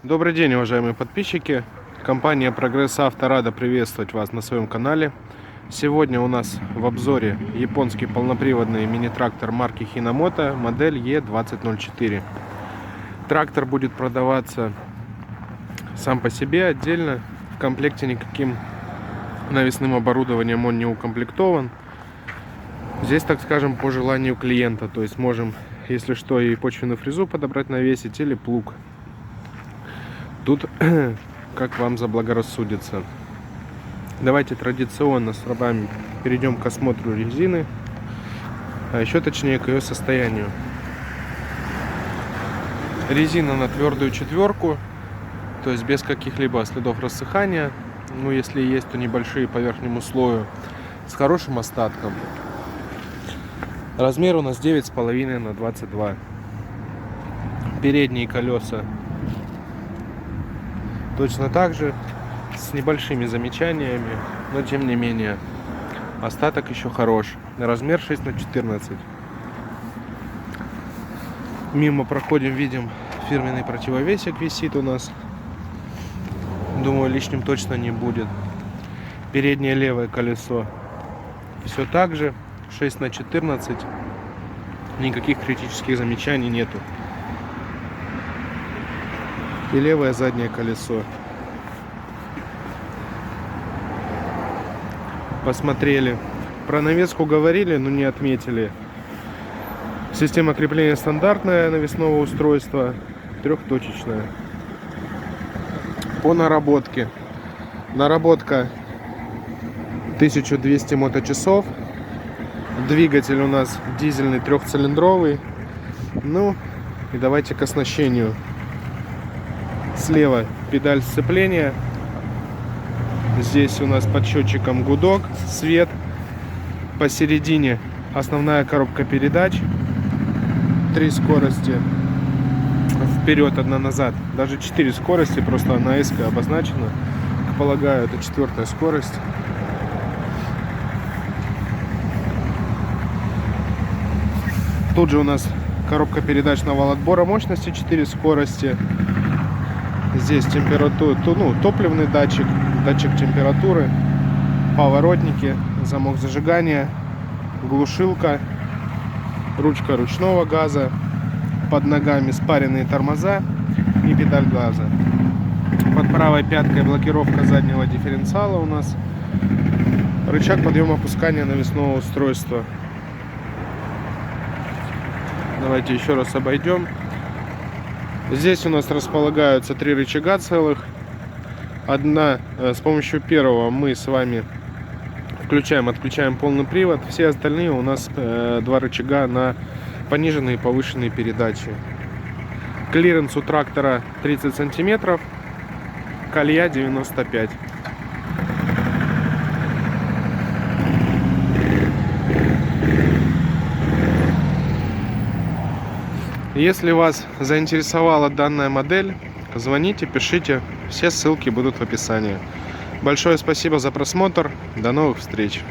Добрый день, уважаемые подписчики. Компания Прогресс Авто рада приветствовать вас на своем канале. Сегодня у нас в обзоре японский полноприводный мини-трактор марки Hinomoto, модель E2004. Трактор будет продаваться сам по себе отдельно. В комплекте никаким навесным оборудованием он не укомплектован. Здесь, так скажем, по желанию клиента. То есть можем, если что, и почвенную фрезу подобрать, навесить или плуг. Тут как вам заблагорассудится. Давайте традиционно с вами перейдем к осмотру резины, а еще точнее к ее состоянию. Резина на твердую четверку, то есть без каких-либо следов рассыхания. Ну, если есть, то небольшие по верхнему слою, с хорошим остатком. Размер у нас 9,5 на 22. Передние колеса точно так же, с небольшими замечаниями, но тем не менее остаток еще хорош. Размер 6 на 14. Мимо проходим, видим, фирменный противовесик висит у нас. Думаю, лишним точно не будет. Переднее левое колесо все так же, 6 на 14. Никаких критических замечаний нету. И левое заднее колесо. Посмотрели. Про навеску говорили, но не отметили. Система крепления стандартная навесного устройства, трехточечная. По наработке. Наработка 1200 моточасов. Двигатель у нас дизельный трехцилиндровый. Ну и давайте к оснащению. Слева педаль сцепления. Здесь у нас под счетчиком гудок, свет. Посередине основная коробка передач. 3 скорости. Вперед, одна назад. Даже 4 скорости, просто она S обозначена. Как полагаю, это 4-я скорость. Тут же у нас коробка передач на вал отбора мощности, 4 скорости. Здесь температура, топливный датчик, датчик температуры, поворотники, замок зажигания, глушилка, ручка ручного газа, под ногами спаренные тормоза и педаль газа. Под правой пяткой блокировка заднего дифференциала у нас, рычаг подъема-опускания навесного устройства. Давайте еще раз обойдем. Здесь у нас располагаются 3 рычага целых. С помощью первого мы с вами отключаем полный привод. Все остальные у нас 2 рычага на пониженные и повышенные передачи. Клиренс у трактора 30 сантиметров, колея 95. Если вас заинтересовала данная модель, звоните, пишите, все ссылки будут в описании. Большое спасибо за просмотр, до новых встреч!